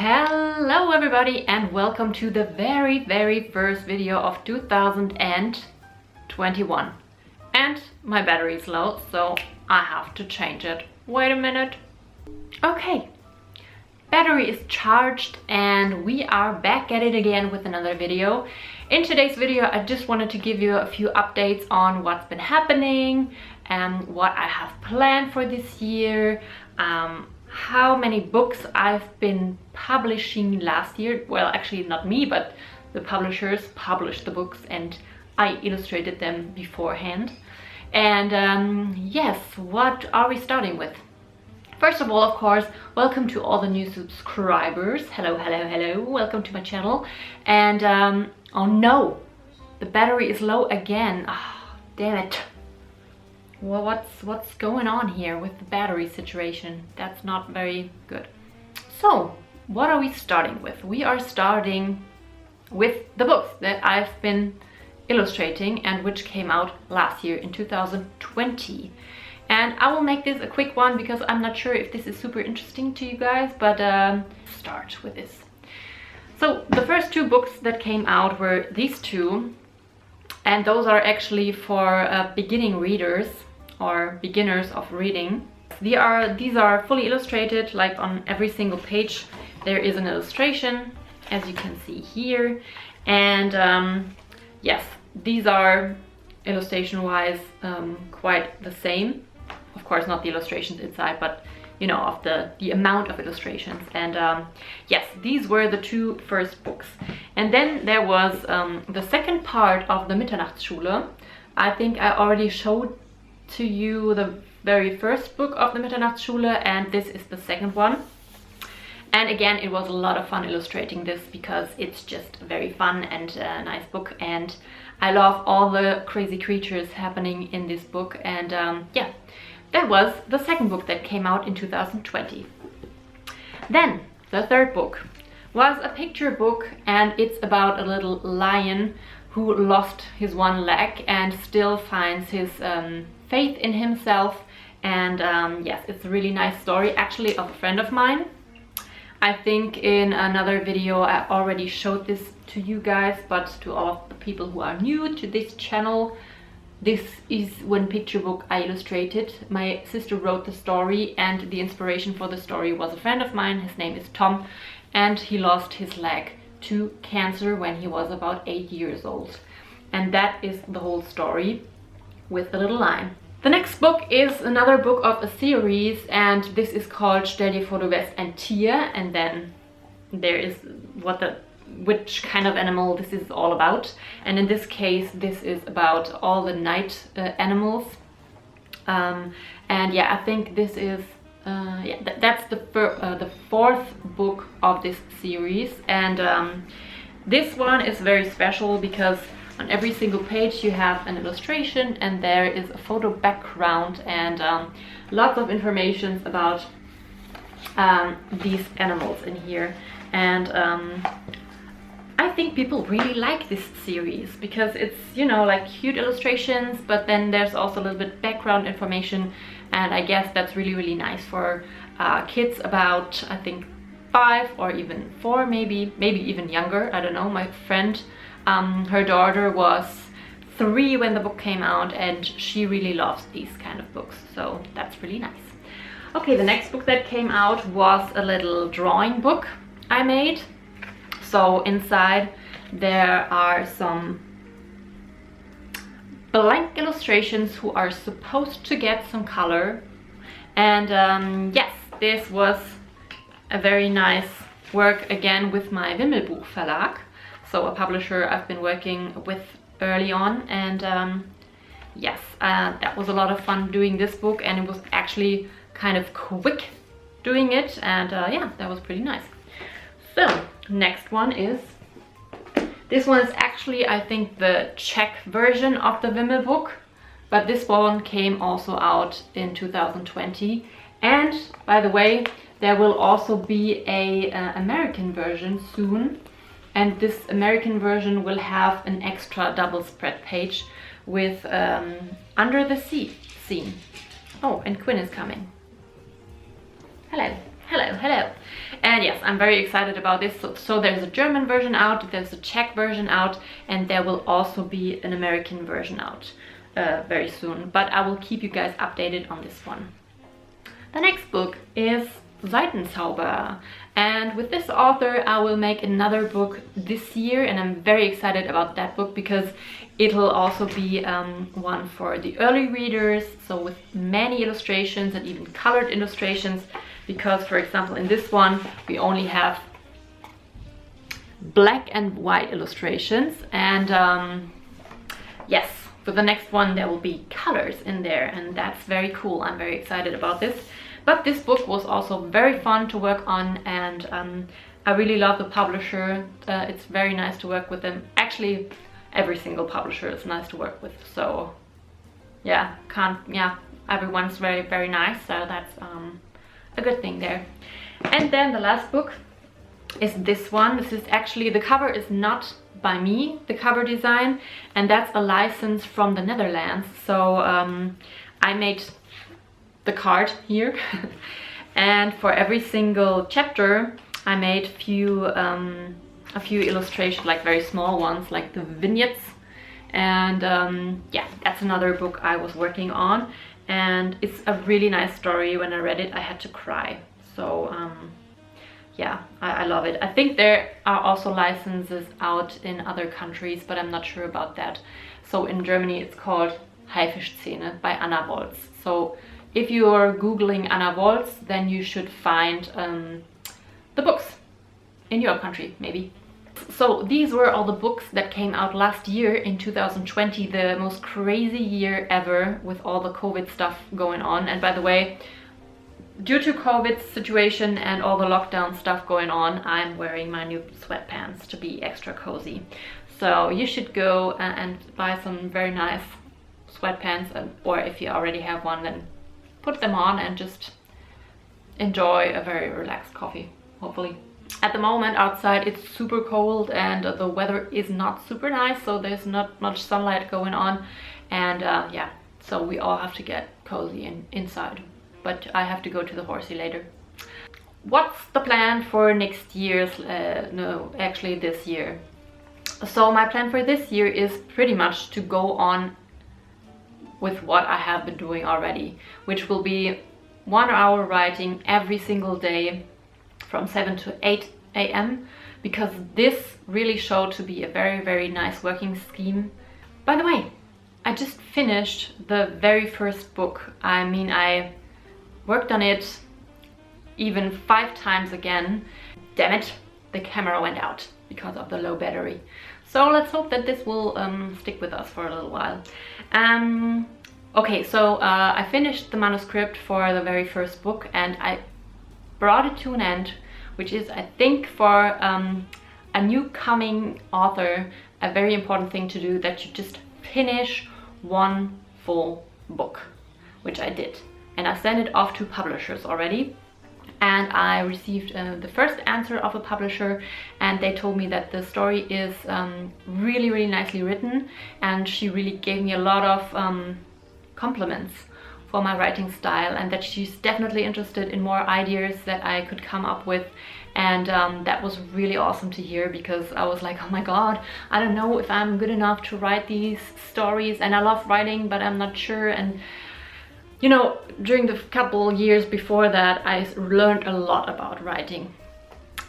Hello everybody and welcome to the very first video of 2021. And my battery is low, so I have to change it. Wait a minute. Okay, battery is charged and we are back at it again with another video. In today's video I just wanted to give you a few updates on what's been happening and what I have planned for this year. How many books I've been publishing last year. Well, actually not me, but the publishers published the books and I illustrated them beforehand. And yes, what are we starting with? First of all, of course, welcome to all the new subscribers. Hello, welcome to my channel. And oh no, the battery is low again. Oh, damn it. Well, what's going on here with the battery situation? That's not very good. So, what are we starting with? We are starting with the books that I've been illustrating and which came out last year in 2020. And I will make this a quick one because I'm not sure if this is super interesting to you guys, but start with this. So, the first two books that came out were these two, and those are actually for beginning readers or beginners of reading. These are fully illustrated, like on every single page there is an illustration, as you can see here. And yes, these are illustration wise quite the same. Of course not the illustrations inside, but you know, of the amount of illustrations. And yes, these were the two first books. And then there was the second part of the Mitternachtsschule. I think I already showed to you the very first book of the Mitternachtsschule, and this is the second one. And again, it was a lot of fun illustrating this because it's just very fun and a nice book, and I love all the crazy creatures happening in this book. And yeah, that was the second book that came out in 2020. Then the third book was a picture book, and it's about a little lion who lost his one leg and still finds his faith in himself. And yes, it's a really nice story, actually, of a friend of mine. I think in another video I already showed this to you guys, but to all of the people who are new to this channel, this is one picture book I illustrated. My sister wrote the story, and the inspiration for the story was a friend of mine. His name is Tom, and he lost his leg to cancer when he was about 8 years old. And that is the whole story with the little lion. The next book is another book of a series, and this is called Stell dir vor, du wärst ein Tier. And then there is which kind of animal this is all about. And in this case, this is about all the night animals. And yeah, I think this is yeah, that's the fourth book of this series. And this one is very special because on every single page you have an illustration, and there is a photo background and lots of information about these animals in here. And I think people really like this series because it's, you know, like cute illustrations, but then there's also a little bit background information, and I guess that's really nice for kids about, I think, 5 or even 4, maybe even younger. I don't know. My friend, her daughter was 3 when the book came out, and she really loves these kind of books, so that's really nice. Okay, the next book that came out was a little drawing book I made. So inside there are some blank illustrations who are supposed to get some color. And yes, this was a very nice work again with my Wimmelbuch Verlag, so a publisher I've been working with early on. And yes, that was a lot of fun doing this book, and it was actually kind of quick doing it. And yeah, that was pretty nice. So next one is, this one is actually, I think, the Czech version of the Wimmelbuch, but this one came also out in 2020. And by the way, there will also be a American version soon, and this American version will have an extra double spread page with Under the Sea scene. Oh, and Quinn is coming. Hello. Hello, hello. And yes, I'm very excited about this. So there's a German version out, there's a Czech version out, and there will also be an American version out very soon. But I will keep you guys updated on this one. The next book is Seitenzauber, and with this author I will make another book this year, and I'm very excited about that book because it'll also be one for the early readers, so with many illustrations and even colored illustrations, because for example in this one we only have black and white illustrations, and yes, for the next one there will be colors in there, and that's very cool. I'm very excited about this. But this book was also very fun to work on, and I really love the publisher. It's very nice to work with them. Actually, every single publisher is nice to work with. So yeah, everyone's very, very nice. So that's a good thing there. And then the last book is this one. This is actually, the cover is not by me, the cover design, and that's a license from the Netherlands. So I made the card here and for every single chapter I made a few illustrations, like very small ones, like the vignettes, and yeah, that's another book I was working on, and it's a really nice story. When I read it I had to cry. So yeah, I love it. I think there are also licenses out in other countries, but I'm not sure about that. So in Germany it's called Haifischzähne by Anna Wolz. So if you are googling Anna Wolz, then you should find the books in your country, maybe. So these were all the books that came out last year in 2020, the most crazy year ever with all the COVID stuff going on. And by the way, due to COVID situation and all the lockdown stuff going on, I'm wearing my new sweatpants to be extra cozy. So you should go and buy some very nice sweatpants, or if you already have one, then put them on and just enjoy a very relaxed coffee, hopefully. At the moment outside it's super cold and the weather is not super nice, so there's not much sunlight going on, and yeah, so we all have to get cozy inside. But I have to go to the horsey later. What's the plan for next year's, no, actually this year. So my plan for this year is pretty much to go on with what I have been doing already, which will be 1 hour writing every single day from 7 to 8 a.m. because this really showed to be a very, very nice working scheme. By the way, I just finished the very first book. I mean, I worked on it even 5 times again. Damn it, the camera went out because of the low battery. So let's hope that this will stick with us for a little while. Okay, so I finished the manuscript for the very first book and I brought it to an end, which is, I think, for a new coming author, a very important thing to do, that you just finish one full book, which I did. And I sent it off to publishers already. And I received the first answer of a publisher, and they told me that the story is really, really nicely written, and she really gave me a lot of compliments for my writing style, and that she's definitely interested in more ideas that I could come up with. And that was really awesome to hear, because I was like, oh my god, I don't know if I'm good enough to write these stories, and I love writing but I'm not sure. And you know, during the couple years before that, I learned a lot about writing.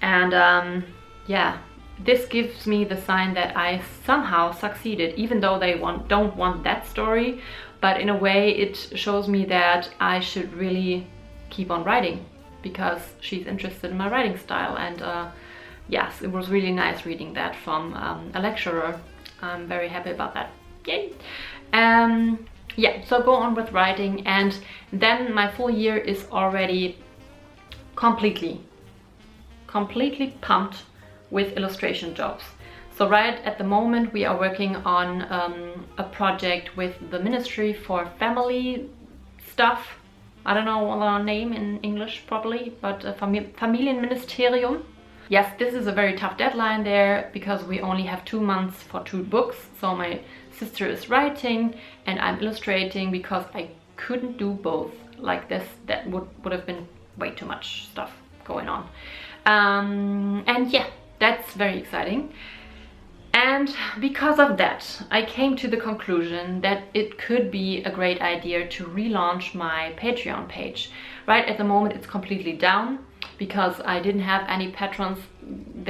And yeah, this gives me the sign that I somehow succeeded, even though they don't want that story. But in a way, it shows me that I should really keep on writing, because she's interested in my writing style. And yes, it was really nice reading that from a lecturer. I'm very happy about that. Yay! Yeah, so go on with writing, and then my full year is already completely pumped with illustration jobs. So right at the moment we are working on a project with the Ministry for Family Stuff. I don't know the name in English properly, but Familienministerium. Yes, this is a very tough deadline there, because we only have 2 months for 2 books. So my sister is writing and I'm illustrating, because I couldn't do both like this. That would have been way too much stuff. going on. And yeah, that's very exciting. And because of that, I came to the conclusion that it could be a great idea to relaunch my Patreon page. Right at the moment it's completely down because I didn't have any patrons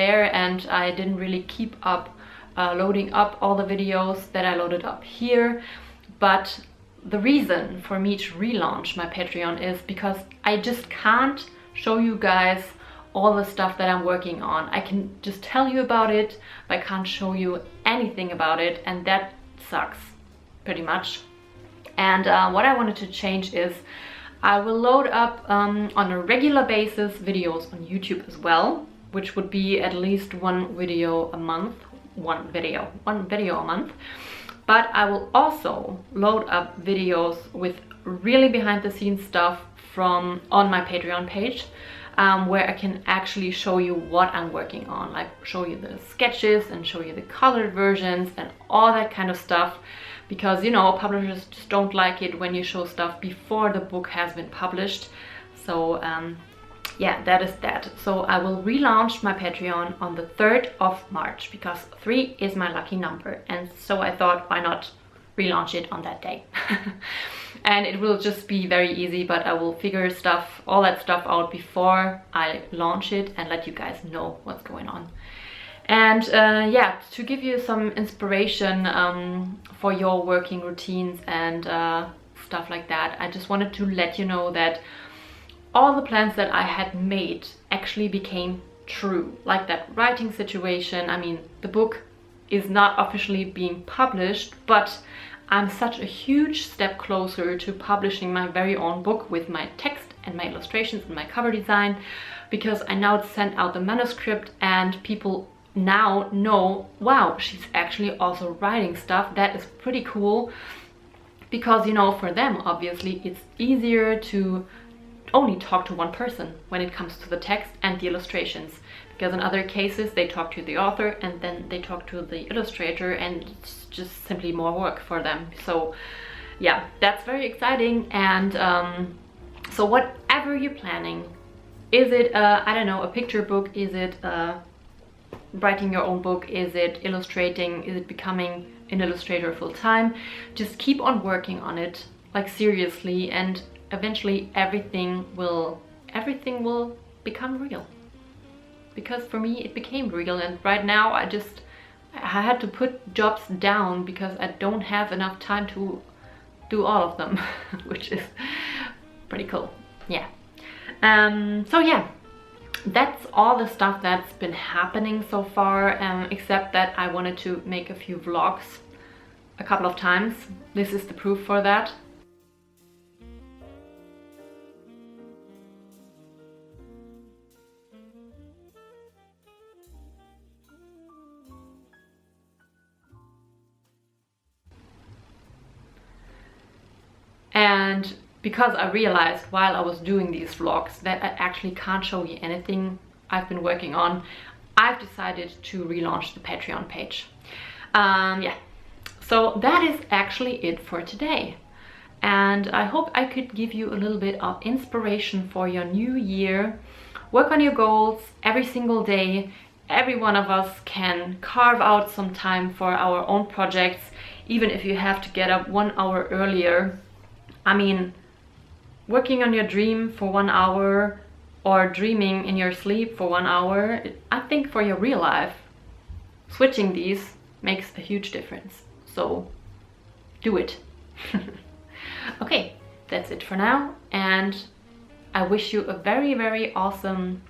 there, and I didn't really keep up loading up all the videos that I loaded up here. But the reason for me to relaunch my Patreon is because I just can't show you guys all the stuff that I'm working on. I can just tell you about it, but I can't show you anything about it, and that sucks pretty much. And what I wanted to change is I will load up on a regular basis videos on YouTube as well, which would be at least one video a month. One video a month. But I will also load up videos with really behind the scenes stuff from on my Patreon page, where I can actually show you what I'm working on, like show you the sketches and show you the colored versions and all that kind of stuff, because you know, publishers just don't like it when you show stuff before the book has been published. So yeah, that is that. So I will relaunch my Patreon on the 3rd of March because 3 is my lucky number, and so I thought, why not relaunch it on that day? And it will just be very easy, but I will figure all that stuff out before I launch it and let you guys know what's going on. And yeah, to give you some inspiration for your working routines and stuff like that, I just wanted to let you know that all the plans that I had made actually became true. Like that writing situation, I mean, the book is not officially being published, but I'm such a huge step closer to publishing my very own book with my text and my illustrations and my cover design, because I now sent out the manuscript and people now know, wow, she's actually also writing stuff. That is pretty cool, because you know, for them obviously it's easier to only talk to one person when it comes to the text and the illustrations, because in other cases they talk to the author and then they talk to the illustrator, and it's just simply more work for them. So yeah, that's very exciting. And so whatever you're planning, is it I don't know, a picture book, is it writing your own book, is it illustrating, is it becoming an illustrator full-time, just keep on working on it, like seriously, and eventually everything will become real. Because for me it became real, and right now I had to put jobs down because I don't have enough time to do all of them, which is pretty cool. Yeah. So yeah, that's all the stuff that's been happening so far, except that I wanted to make a few vlogs a couple of times. This is the proof for that. And because I realized while I was doing these vlogs that I actually can't show you anything I've been working on, I've decided to relaunch the Patreon page. Yeah, so that is actually it for today. And I hope I could give you a little bit of inspiration for your new year. Work on your goals every single day. Every one of us can carve out some time for our own projects, even if you have to get up 1 hour earlier. I mean, working on your dream for 1 hour or dreaming in your sleep for 1 hour, I think for your real life, switching these makes a huge difference. So do it. Okay, that's it for now, and I wish you a very, very awesome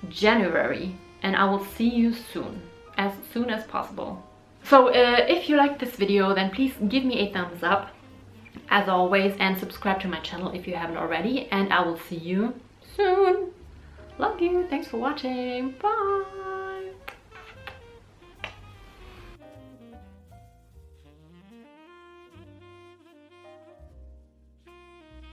January, and I will see you soon as possible. So if you liked this video, then please give me a thumbs up as always, and subscribe to my channel if you haven't already, and I will see you soon. Love you. Thanks for watching. Bye.